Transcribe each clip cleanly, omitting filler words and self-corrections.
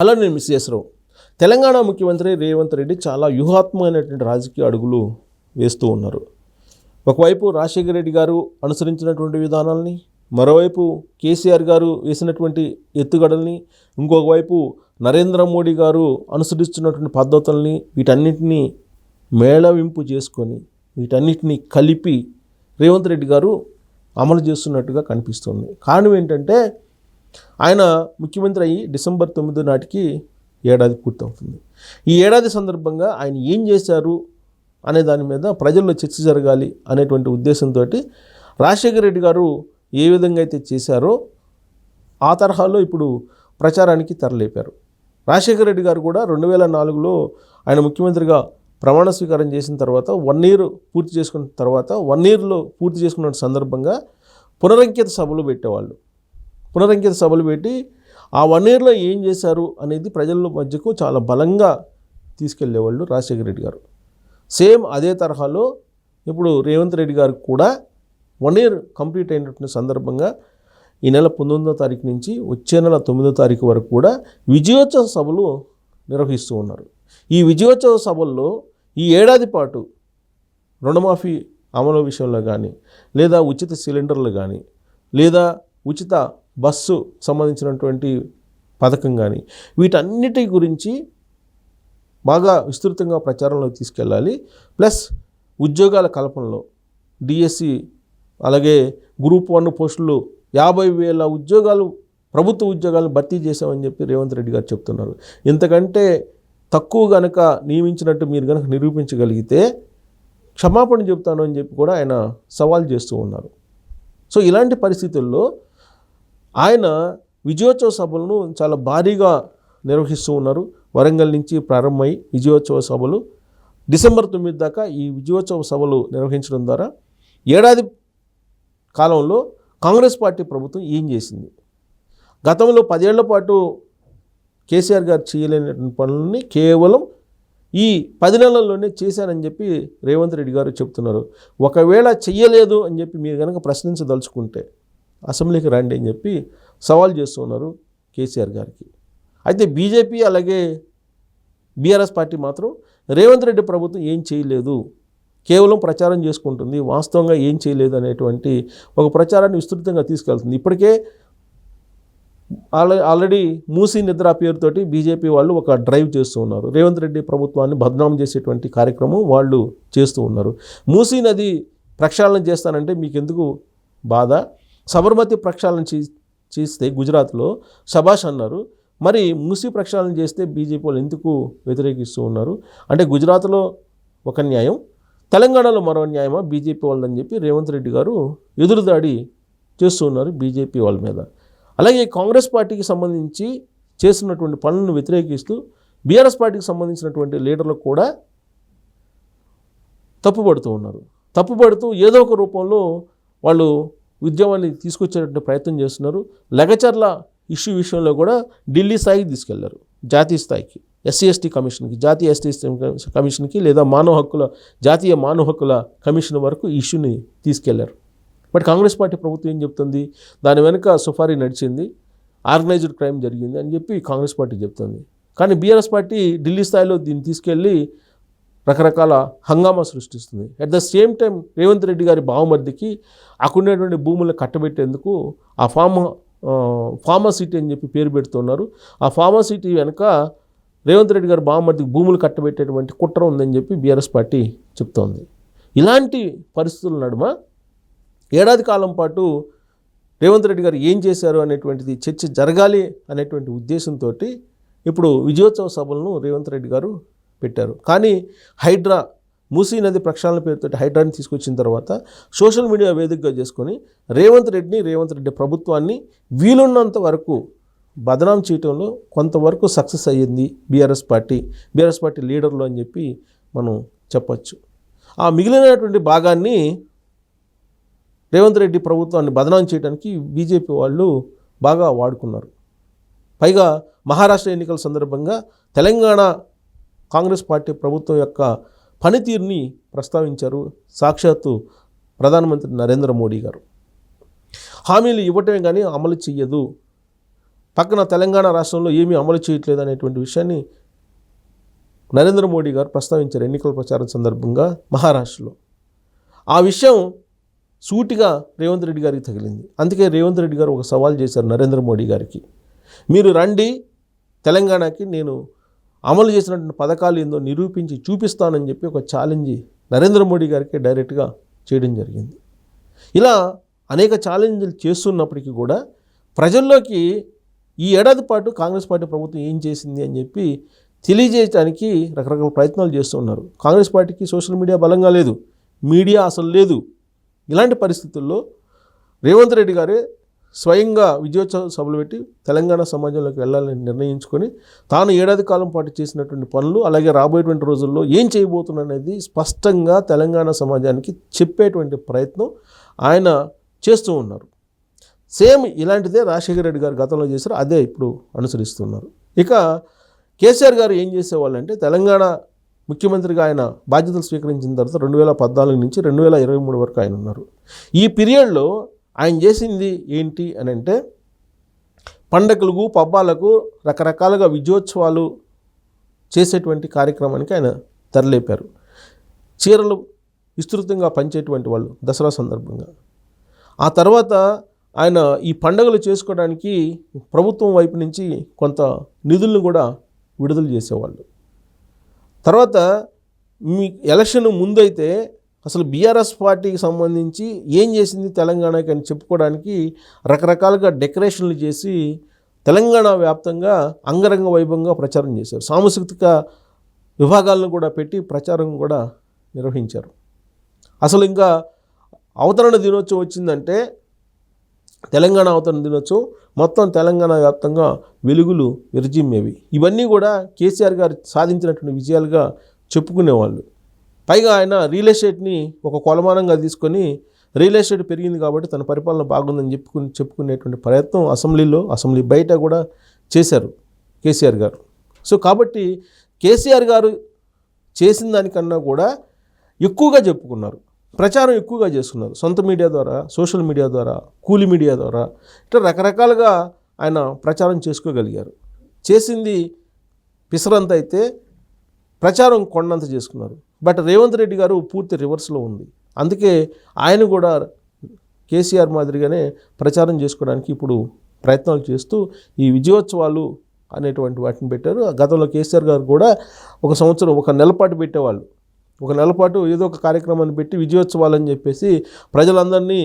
అలా నేను మిస్ చేసారు. తెలంగాణ ముఖ్యమంత్రి రేవంత్ రెడ్డి చాలా వ్యూహాత్మకమైనటువంటి రాజకీయ అడుగులు వేస్తూ ఉన్నారు. ఒకవైపు రాజశేఖర రెడ్డి గారు అనుసరించినటువంటి విధానాలని, మరోవైపు కేసీఆర్ గారు వేసినటువంటి ఎత్తుగడల్ని, ఇంకొక వైపు నరేంద్ర మోడీ గారు అనుసరిస్తున్నటువంటి పద్ధతుల్ని, వీటన్నిటినీ మేళవింపు చేసుకొని వీటన్నిటినీ కలిపి రేవంత్ రెడ్డి గారు అమలు చేస్తున్నట్టుగా కనిపిస్తుంది. కారణం ఏంటంటే ఆయన ముఖ్యమంత్రి అయ్యి డిసెంబర్ 9 నాటికి ఏడాది పూర్తవుతుంది. ఈ ఏడాది సందర్భంగా ఆయన ఏం చేశారు అనే దాని మీద ప్రజల్లో చర్చ జరగాలి అనేటువంటి ఉద్దేశంతో రాజశేఖర రెడ్డి గారు ఏ విధంగా అయితే చేశారో ఆ తరహాలో ఇప్పుడు ప్రచారానికి తెరలేపారు. రాజశేఖర రెడ్డి గారు కూడా 2004లో ఆయన ముఖ్యమంత్రిగా ప్రమాణ స్వీకారం చేసిన తర్వాత 1 year పూర్తి చేసుకున్న తర్వాత 1 yearలో పూర్తి చేసుకున్న సందర్భంగా పునరంకిత సభలు పెట్టేవాళ్ళు. పునరంకిత సభలు పెట్టి ఆ 1 yearలో ఏం చేశారు అనేది ప్రజల మధ్యకు చాలా బలంగా తీసుకెళ్లేవాళ్ళు రాజశేఖర రెడ్డి గారు. సేమ్ అదే తరహాలో ఇప్పుడు రేవంత్ రెడ్డి గారు కూడా 1 year కంప్లీట్ అయినటువంటి సందర్భంగా ఈ నెల 19వ తారీఖు నుంచి వచ్చే నెల 9వ తారీఖు వరకు కూడా విజయోత్సవ సభలు నిర్వహిస్తూ ఉన్నారు. ఈ విజయోత్సవ సభల్లో ఈ ఏడాది పాటు రుణమాఫీ అమలు విషయంలో కానీ, లేదా ఉచిత సిలిండర్లు కానీ, లేదా ఉచిత బస్సు సంబంధించినటువంటి పథకం కానీ, వీటన్నిటి గురించి బాగా విస్తృతంగా ప్రచారంలో తీసుకెళ్ళాలి. ప్లస్ ఉద్యోగాల కల్పనలో డిఎస్సి అలాగే గ్రూప్ 1 పోస్టులు 50,000 ఉద్యోగాలు ప్రభుత్వ ఉద్యోగాలను భర్తీ చేశామని చెప్పి రేవంత్ రెడ్డి గారు చెప్తున్నారు. ఇంతకంటే తక్కువ గనక నియమించినట్టు మీరు కనుక నిరూపించగలిగితే క్షమాపణ చెప్తాను అని చెప్పి కూడా ఆయన సవాల్ చేస్తూ ఉన్నారు. సో ఇలాంటి పరిస్థితుల్లో ఆయన విజయోత్సవ సభలను చాలా భారీగా నిర్వహిస్తూ ఉన్నారు. వరంగల్ నుంచి ప్రారంభమై విజయోత్సవ సభలు డిసెంబర్ 9 దాకా ఈ విజయోత్సవ సభలు నిర్వహించడం ద్వారా ఏడాది కాలంలో కాంగ్రెస్ పార్టీ ప్రభుత్వం ఏం చేసింది, గతంలో 10 ఏళ్ల పాటు కేసీఆర్ గారు చేయలేనటువంటి పనులని కేవలం ఈ 10 నెలల్లోనే చేశారని చెప్పి రేవంత్ రెడ్డి గారు చెప్తున్నారు. ఒకవేళ చెయ్యలేదు అని చెప్పి మీరు కనుక ప్రశ్నించదలుచుకుంటే అసెంబ్లీకి రండి అని చెప్పి సవాల్ చేస్తూ ఉన్నారు కేసీఆర్ గారికి. అయితే బీజేపీ అలాగే బీఆర్ఎస్ పార్టీ మాత్రం రేవంత్ రెడ్డి ప్రభుత్వం ఏం చేయలేదు, కేవలం ప్రచారం చేసుకుంటుంది, వాస్తవంగా ఏం చేయలేదు అనేటువంటి ఒక ప్రచారాన్ని విస్తృతంగా తీసుకెళ్తుంది. ఇప్పటికే ఆల్రెడీ మూసీ నిద్ర పేరుతోటి బీజేపీ వాళ్ళు ఒక డ్రైవ్ చేస్తూ ఉన్నారు. రేవంత్ రెడ్డి ప్రభుత్వాన్ని బద్నాం చేసేటువంటి కార్యక్రమం వాళ్ళు చేస్తూ ఉన్నారు. మూసీ నది ప్రక్షాళన చేస్తానంటే మీకు ఎందుకు బాధ, సబర్మతి ప్రక్షాళన చేస్తే గుజరాత్లో శబాష్ అన్నారు, మరి మూసీ ప్రక్షాళన చేస్తే బీజేపీ వాళ్ళు ఎందుకు వ్యతిరేకిస్తూ ఉన్నారు? అంటే గుజరాత్లో ఒక న్యాయం, తెలంగాణలో మరో న్యాయమా బీజేపీ వాళ్ళని చెప్పి రేవంత్ రెడ్డి గారు ఎదురుదాడి చేస్తూ ఉన్నారు బీజేపీ వాళ్ళ మీద. అలాగే కాంగ్రెస్ పార్టీకి సంబంధించి చేస్తున్నటువంటి పనులను వ్యతిరేకిస్తూ బీఆర్ఎస్ పార్టీకి సంబంధించినటువంటి లీడర్లు కూడా తప్పుపడుతూ ఉన్నారు. తప్పుపడుతూ ఏదో ఒక రూపంలో వాళ్ళు ఉద్యమాన్ని తీసుకొచ్చేటువంటి ప్రయత్నం చేస్తున్నారు. లగచర్ల ఇష్యూ విషయంలో కూడా ఢిల్లీ స్థాయికి తీసుకెళ్లారు, జాతీయ స్థాయికి, ఎస్సీ కమిషన్కి, జాతీయ ఎస్టీ కమిషన్కి, లేదా జాతీయ మానవ హక్కుల కమిషన్ వరకు ఈ ఇష్యూని తీసుకెళ్లారు. బట్ కాంగ్రెస్ పార్టీ ప్రభుత్వం ఏం చెప్తుంది, దాని వెనుక సుఫారీ నడిచింది, ఆర్గనైజ్డ్ క్రైమ్ జరిగింది అని చెప్పి కాంగ్రెస్ పార్టీ చెప్తుంది. కానీ బీఆర్ఎస్ పార్టీ ఢిల్లీ స్థాయిలో దీన్ని తీసుకెళ్ళి రకరకాల హంగామా సృష్టిస్తుంది. At the same time Revanth Reddy గారి బావమర్దికి అక్కడున్నటువంటి భూములను కట్టబెట్టేందుకు ఆ ఫార్మసిటీ అని చెప్పి పేరు పెడుతున్నారు. ఆ ఫార్మసిటీ వెనుక రేవంత్ రెడ్డి గారి బావమర్దికి భూములు కట్టబెట్టేటువంటి కుట్ర ఉందని చెప్పి బీఆర్ఎస్ పార్టీ చెప్తోంది. ఇలాంటి పరిస్థితుల నడుమ ఏడాది కాలం పాటు రేవంత్ రెడ్డి గారు ఏం చేశారు అనేటువంటిది చర్చ జరగాలి అనేటువంటి ఉద్దేశంతో ఇప్పుడు విజయోత్సవ సభలను రేవంత్ రెడ్డి గారు పెట్టారు. కానీ మూసీ నది ప్రక్షాళన పేరుతో హైడ్రాని తీసుకొచ్చిన తర్వాత సోషల్ మీడియా వేదికగా చేసుకొని రేవంత్ రెడ్డి ప్రభుత్వాన్ని వీలున్నంత వరకు బదనాం చేయటంలో కొంతవరకు సక్సెస్ అయ్యింది బీఆర్ఎస్ పార్టీ లీడర్లు అని చెప్పి మనం చెప్పచ్చు. ఆ మిగిలినటువంటి భాగాన్ని రేవంత్ రెడ్డి ప్రభుత్వాన్ని బదనాం చేయడానికి బీజేపీ వాళ్ళు బాగా వాడుకున్నారు. పైగా మహారాష్ట్ర ఎన్నికల సందర్భంగా తెలంగాణ కాంగ్రెస్ పార్టీ ప్రభుత్వం యొక్క పనితీరుని ప్రస్తావించారు సాక్షాత్తు ప్రధానమంత్రి నరేంద్ర మోడీ గారు. హామీలు ఇవ్వటమే కానీ అమలు చెయ్యదు, పక్కన తెలంగాణ రాష్ట్రంలో ఏమీ అమలు చేయట్లేదు అనేటువంటి విషయాన్ని నరేంద్ర మోడీ గారు ప్రస్తావించారు ఎన్నికల ప్రచారం సందర్భంగా మహారాష్ట్రలో. ఆ విషయం సూటిగా రేవంత్ రెడ్డి గారికి తగిలింది. అందుకే రేవంత్ రెడ్డి గారు ఒక సవాల్ చేశారు నరేంద్ర మోడీ గారికి, మీరు రండి తెలంగాణకి, నేను అమలు చేసినటువంటి పథకాలు ఏందో నిరూపించి చూపిస్తానని చెప్పి ఒక ఛాలెంజ్ నరేంద్ర మోడీ గారికి డైరెక్ట్గా చేయడం జరిగింది. ఇలా అనేక ఛాలెంజ్లు చేస్తున్నప్పటికీ కూడా ప్రజల్లోకి ఈ ఏడాది పాటు కాంగ్రెస్ పార్టీ ప్రభుత్వం ఏం చేసింది అని చెప్పి తెలియజేయడానికి రకరకాల ప్రయత్నాలు చేస్తున్నారు. కాంగ్రెస్ పార్టీకి సోషల్ మీడియా బలంగా లేదు, మీడియా అసలు లేదు. ఇలాంటి పరిస్థితుల్లో రేవంత్ రెడ్డి గారే స్వయంగా విజయోత్సవ సభలు పెట్టి తెలంగాణ సమాజంలోకి వెళ్ళాలని నిర్ణయించుకొని తాను ఏడాది కాలం పాటు చేసినటువంటి పనులు, అలాగే రాబోయేటువంటి రోజుల్లో ఏం చేయబోతున్నది స్పష్టంగా తెలంగాణ సమాజానికి చెప్పేటువంటి ప్రయత్నం ఆయన చేస్తూ ఉన్నారు. సేమ్ ఇలాంటిదే రాజశేఖర రెడ్డి గారు గతంలో చేశారు, అదే ఇప్పుడు అనుసరిస్తున్నారు. ఇక కేసీఆర్ గారు ఏం చేసేవాళ్ళంటే, తెలంగాణ ముఖ్యమంత్రిగా ఆయన బాధ్యతలు స్వీకరించిన తర్వాత 2014 నుంచి 2023 వరకు ఆయన ఉన్నారు. ఈ పీరియడ్లో ఆయన చేసింది ఏంటి అని అంటే, పండగలకు పబ్బాలకు రకరకాలుగా విజయోత్సవాలు చేసేటువంటి కార్యక్రమానికి ఆయన తెరలేపారు. చీరలు విస్తృతంగా పంచేటువంటి వాళ్ళు దసరా సందర్భంగా. ఆ తర్వాత ఆయన ఈ పండుగలు చేసుకోవడానికి ప్రభుత్వం వైపు నుంచి కొంత నిధులను కూడా విడుదల చేసేవాళ్ళు. తర్వాత మీ ఎలక్షన్ ముందైతే అసలు బీఆర్ఎస్ పార్టీకి సంబంధించి ఏం చేసింది తెలంగాణకి అని చెప్పుకోవడానికి రకరకాలుగా డెకరేషన్లు చేసి తెలంగాణ వ్యాప్తంగా అంగరంగ వైభవంగా ప్రచారం చేశారు. సాంస్కృతిక విభాగాలను కూడా పెట్టి ప్రచారం కూడా నిర్వహించారు. అసలు ఇంకా అవతరణ దినోత్సవం వచ్చిందంటే, తెలంగాణ అవతరణ దినోత్సవం మొత్తం తెలంగాణ వ్యాప్తంగా వెలుగులు విరజిమ్మేవి. ఇవన్నీ కూడా కేసీఆర్ గారు సాధించినటువంటి విజయాలుగా చెప్పుకునేవాళ్ళు. పైగా ఆయన రియల్ ఎస్టేట్ని ఒక కొలమానంగా తీసుకొని, రియల్ ఎస్టేట్ పెరిగింది కాబట్టి తన పరిపాలన బాగుందని చెప్పుకునేటువంటి ప్రయత్నం అసెంబ్లీ బయట కూడా చేశారు కేసీఆర్ గారు. సో కాబట్టి కేసీఆర్ గారు చేసిన దానికన్నా కూడా ఎక్కువగా చెప్పుకున్నారు, ప్రచారం ఎక్కువగా చేసుకున్నారు. సొంత మీడియా ద్వారా, సోషల్ మీడియా ద్వారా, కూలి మీడియా ద్వారా, ఇట్లా రకరకాలుగా ఆయన ప్రచారం చేసుకోగలిగారు. చేసింది పిసరంత అయితే ప్రచారం కొండంత చేసుకున్నారు. బట్ రేవంత్ రెడ్డి గారు పూర్తి రివర్స్లో ఉంది. అందుకే ఆయన కూడా కేసీఆర్ మాదిరిగానే ప్రచారం చేసుకోవడానికి ఇప్పుడు ప్రయత్నాలు చేస్తూ ఈ విజయోత్సవాలు అనేటువంటి వాటిని పెట్టారు. గతంలో కేసీఆర్ గారు కూడా ఒక సంవత్సరం, ఒక నెల పాటు పెట్టేవాళ్ళు. ఒక నెల పాటు ఏదో ఒక కార్యక్రమాన్ని పెట్టి విజయోత్సవాలని చెప్పేసి ప్రజలందరినీ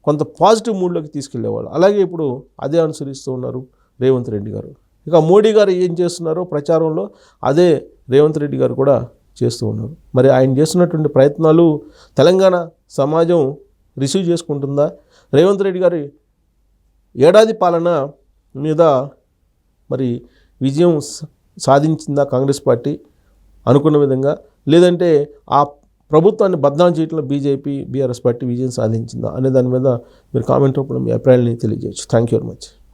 కొంత పాజిటివ్ మూడ్లోకి తీసుకెళ్లేవాళ్ళు. అలాగే ఇప్పుడు అదే అనుసరిస్తూ ఉన్నారు రేవంత్ రెడ్డి గారు. ఇక మోడీ గారు ఏం చేస్తున్నారో ప్రచారంలో అదే రేవంత్ రెడ్డి గారు కూడా చేస్తూ ఉన్నారు. మరి ఆయన చేస్తున్నటువంటి ప్రయత్నాలు తెలంగాణ సమాజం రిసీవ్ చేసుకుంటుందా? రేవంత్ రెడ్డి గారి ఏడాది పాలన మీద మరి విజయం సాధించిందా కాంగ్రెస్ పార్టీ అనుకున్న విధంగా? లేదంటే ఆ ప్రభుత్వాన్ని బద్నాం చేయడంలో బీఆర్ఎస్ పార్టీ విజయం సాధించిందా అనే దాని మీద మీరు కామెంట్ రూపంలో మీ అభిప్రాయాన్ని తెలియజేయచ్చు. Thank you very much.